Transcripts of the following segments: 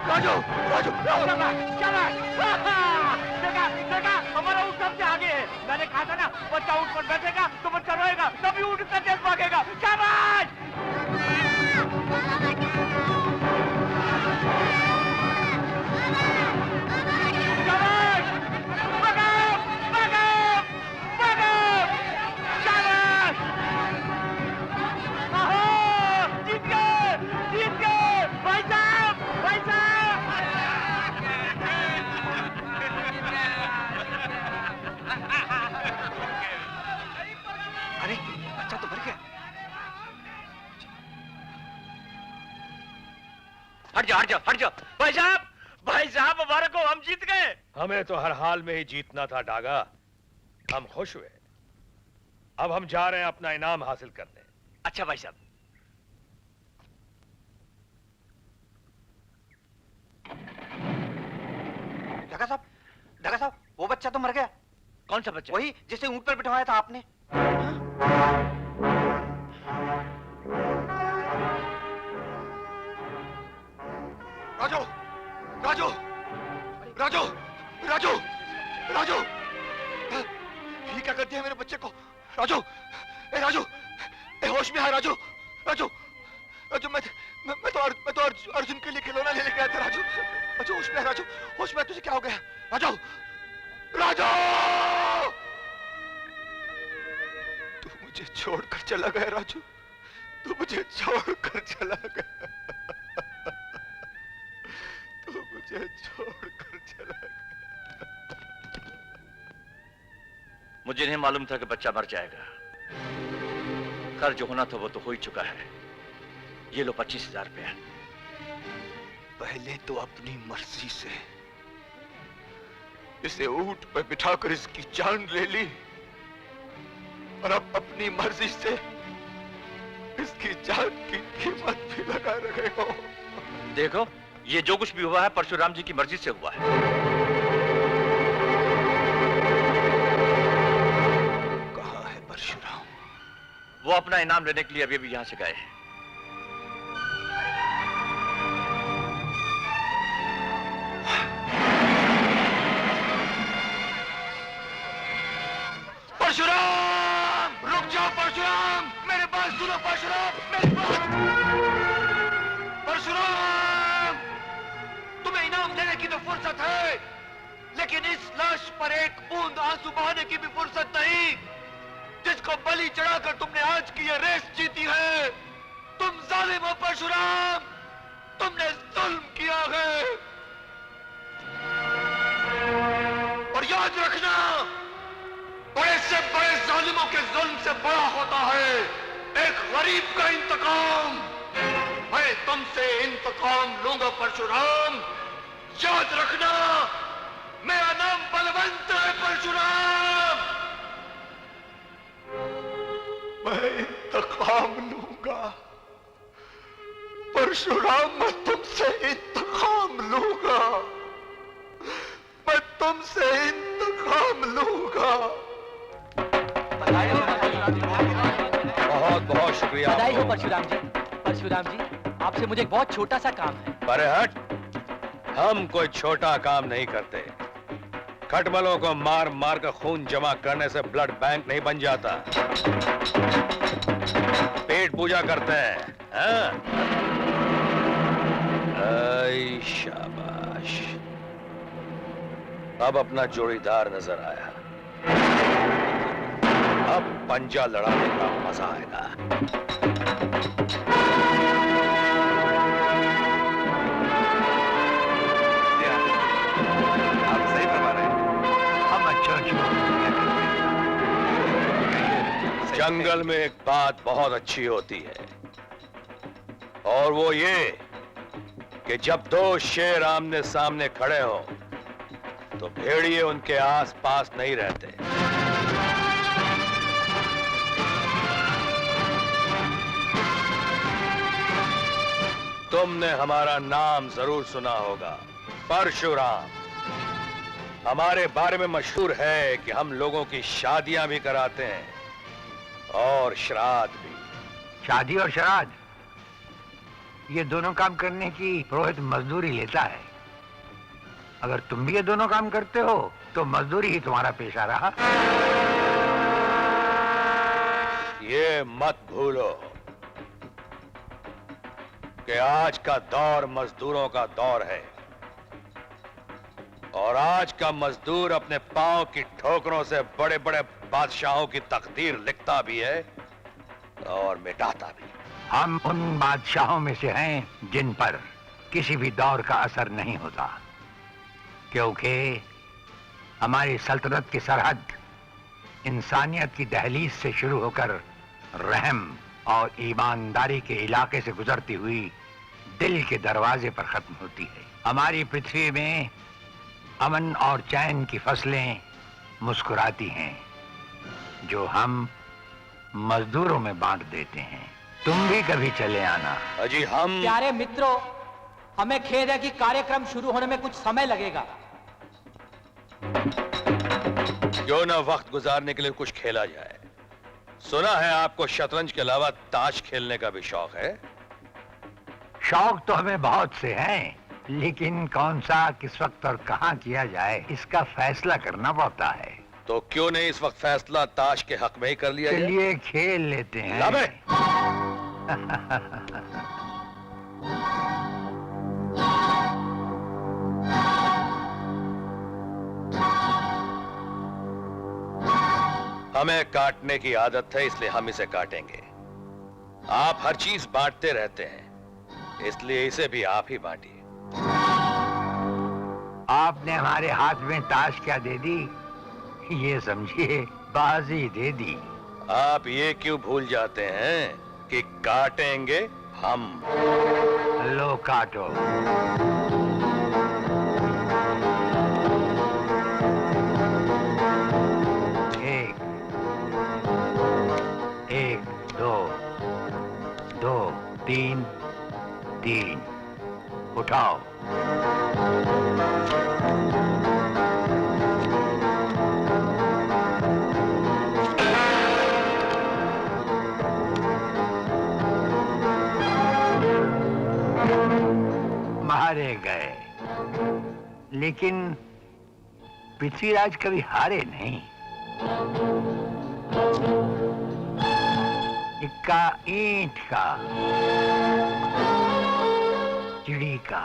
राजू राजू देखा देखा, हमारा ऊँट सबसे आगे है। मैंने कहा था ना, बच्चा ऊँट पर बैठेगा तो बच्चा रोएगा, तभी ऊँट इतना तेज भागेगा। शाबाश! शाबाश! भागो! भागो! भागो! शाबाश! आहो! जीत गए! जीत गए! भाई साहब! भाई साहब! अरे बच्चा तो मर गया। हट जाओ, हट जाओ, हट जाओ। भाई साहब मुबारक हो, हम जीत गए। हमें तो हर हाल में ही जीतना था डागा। हम खुश हुए। अब हम जा रहे हैं अपना इनाम हासिल करने। अच्छा भाई साहब। डागा साहब वो बच्चा तो मर गया। कौन सा बच्चा? वही जिसे ऊंट पर बिठवाया था आपने। राजू राजू राजू राजू राजू ये क्या कर दिया मेरे बच्चे को? राजू ए राजू ए होश में आ राजू राजू राजू मैं तो अर्जुन के लिए खिलौना लेने गया था। राजू राजू होश में आ राजू होश में। तुझे क्या हो गया राजू? राजू तू मुझे छोड़कर चला गया। राजू तू मुझे छोड़कर चला गया। तू मुझे छोड़कर चला गया। मुझे नहीं मालूम था कि बच्चा मर जाएगा। खैर जो होना था वो तो हो ही चुका है। ये लो 25,000 रुपया। पहले तो अपनी मर्जी से इसे ऊंट पर बिठाकर इसकी जान ले ली और अब अपनी मर्जी से इसकी जान की कीमत भी लगा रहे हो। देखो ये जो कुछ भी हुआ है परशुराम जी की मर्जी से हुआ है। कहाँ है परशुराम? वो अपना इनाम लेने के लिए अभी अभी यहां से गए हैं। परशुराम रुक जाओ। परशुराम मेरे पास सुनो। परशुराम मेरे पास। परशुराम तुम्हें इनाम देने की तो फुर्सत है, लेकिन इस लाश पर एक बूंद आंसू बहाने की भी फुर्सत नहीं, जिसको बलि चढ़ाकर तुमने आज की ये रेस जीती है। तुम जालिम हो परशुराम, तुमने जुल्म किया है। और याद रखना बड़े से बड़े जालिमों के जुल्म से बड़ा होता है एक गरीब का इंतकाम। मैं तुमसे इंतकाम लूंगा परशुराम, याद रखना। मेरा नाम बलवंत है परशुराम। मैं इंतकाम लूंगा परशुराम। मैं तुमसे इंतकाम लूंगा। मैं तुमसे इंतकाम लूंगा। बहुत बहुत शुक्रिया। बधाई हो परशुराम जी। परशुराम जी आपसे मुझे एक बहुत छोटा सा काम है। अरे हट, हम कोई छोटा काम नहीं करते। खटमलों को मार मार कर खून जमा करने से ब्लड बैंक नहीं बन जाता। पेट पूजा करते हैं। हाँ? ऐ शाबाश, अब अपना जोड़ीदार नजर आया। अब पंजा लड़ाने का मजा आएगा। आप सही फरमा रहे हैं। हम अच्छा जंगल में एक बात बहुत अच्छी होती है, और वो ये कि जब दो शेर आमने सामने खड़े हो तो भेड़िए उनके आस पास नहीं रहते। तुमने हमारा नाम जरूर सुना होगा, परशुराम। हमारे बारे में मशहूर है कि हम लोगों की शादियां भी कराते हैं और श्राद्ध भी। शादी और श्राद्ध ये दोनों काम करने की पुरोहित मजदूरी लेता है। अगर तुम भी ये दोनों काम करते हो तो मजदूरी ही तुम्हारा पेशा रहा। ये मत भूलो कि आज का दौर मजदूरों का दौर है और आज का मजदूर अपने पांव की ठोकरों से बड़े बड़े बादशाहों की तकदीर लिखता भी है और मिटाता भी। हम उन बादशाहों में से हैं जिन पर किसी भी दौर का असर नहीं होता, क्योंकि हमारी सल्तनत की सरहद इंसानियत की दहलीज से शुरू होकर रहम और ईमानदारी के इलाके से गुजरती हुई दिल के दरवाजे पर खत्म होती है। हमारी पृथ्वी में अमन और चैन की फसलें मुस्कुराती हैं, जो हम मजदूरों में बांट देते हैं। तुम भी कभी चले आना। अजी हम प्यारे मित्रों, हमें खेद है कि कार्यक्रम शुरू होने में कुछ समय लगेगा। क्यों ना वक्त गुजारने के लिए कुछ खेला जाए। सुना है आपको शतरंज के अलावा ताश खेलने का भी शौक है। शौक तो हमें बहुत से हैं, लेकिन कौन सा, किस वक्त और कहाँ किया जाए, इसका फैसला करना पड़ता है। तो क्यों नहीं इस वक्त फैसला ताश के हक में ही कर लिया जाए? चलिए खेल लेते हैं। लाबे। हमें काटने की आदत है, इसलिए हम इसे काटेंगे। आप हर चीज बांटते रहते हैं, इसलिए इसे भी आप ही बांटिए। आपने हमारे हाथ में ताश क्या दे दी, ये समझिए बाजी दे दी। आप ये क्यों भूल जाते हैं कि काटेंगे हम। लो काटो। एक, एक, दो, दो, तीन, तीन। उठाओ। मारे गए, लेकिन पृथ्वीराज कभी हारे नहीं। इक्का ईंट का, चिड़ी का,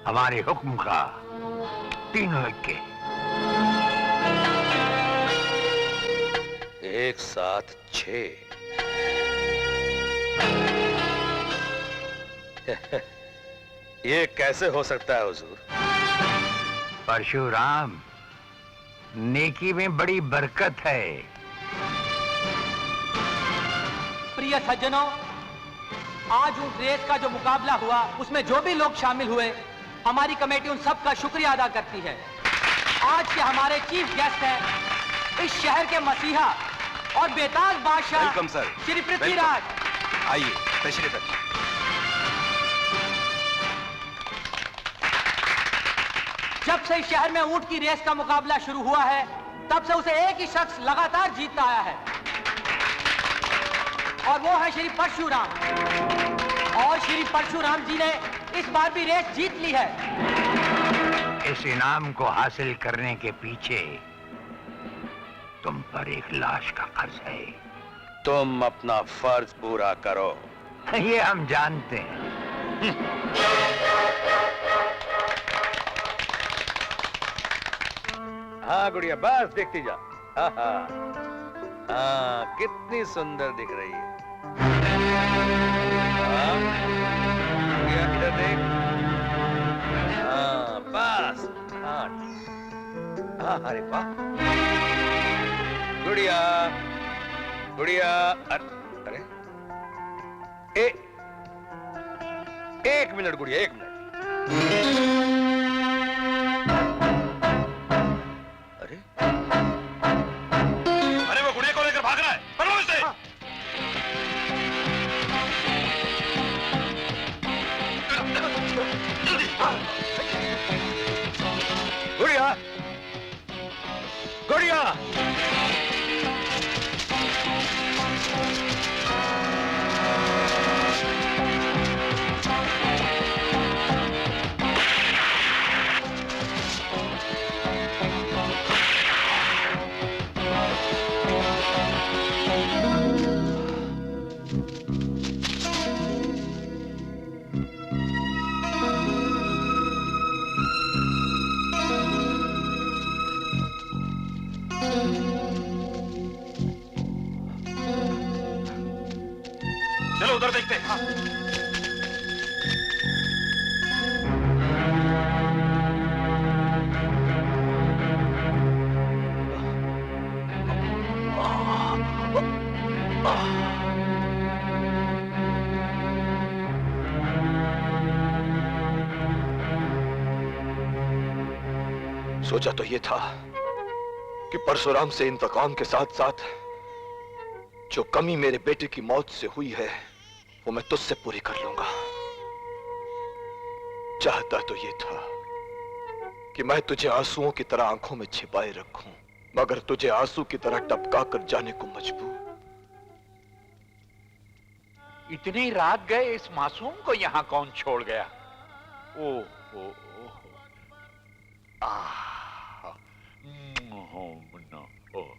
हमारे हुक्म का, तीनों इक्के। एक साथ 6। ये कैसे हो सकता है हुजूर? परशुराम, नेकी में बड़ी बरकत है। प्रिय सज्जनों, आज उस रेस का जो मुकाबला हुआ, उसमें जो भी लोग शामिल हुए, हमारी कमेटी उन सब का शुक्रिया अदा करती है। आज के हमारे चीफ गेस्ट हैं इस शहर के मसीहा और बेताज बादशाह वेलकम सर। श्री पृथ्वीराज। आइए, तशरीफ रखिए। जब से इस शहर में ऊंट की रेस का मुकाबला शुरू हुआ है, तब से उसे एक ही शख्स लगातार जीतता आया है, और वो है श्री परशुराम। और श्री परशुराम जी ने इस बार भी रेस जीत ली है। इस इनाम को हासिल करने के पीछे तुम पर एक लाश का कर्ज है। तुम अपना फर्ज पूरा करो। ये हम जानते हैं। हाँ गुड़िया, बस देखती जा। हाँ हाँ हाँ, कितनी सुंदर दिख रही है। हाँ, गुड़िया इधर देख। हाँ बस, हाँ हाँ, अरे वाह गुड़िया, गुड़िया, अरे एक मिनट गुड़िया, 1 मिनट। अरे अरे वो गुड़िया को लेकर भाग रहा है, पकड़ो इसे। गुड़िया, गुड़िया, चलो उधर देखते हैं। सोचा तो ये था कि परशुराम से इंतकाम के साथ साथ जो कमी मेरे बेटे की मौत से हुई है वो मैं तुझसे पूरी कर लूंगा। चाहता तो ये था कि मैं तुझे आंसुओं की तरह आंखों में छिपाए रखूं, मगर तुझे आंसू की तरह टपका कर जाने को मजबूर। इतनी रात गए इस मासूम को यहाँ कौन छोड़ गया? ओ, ओ, ओ, ओ।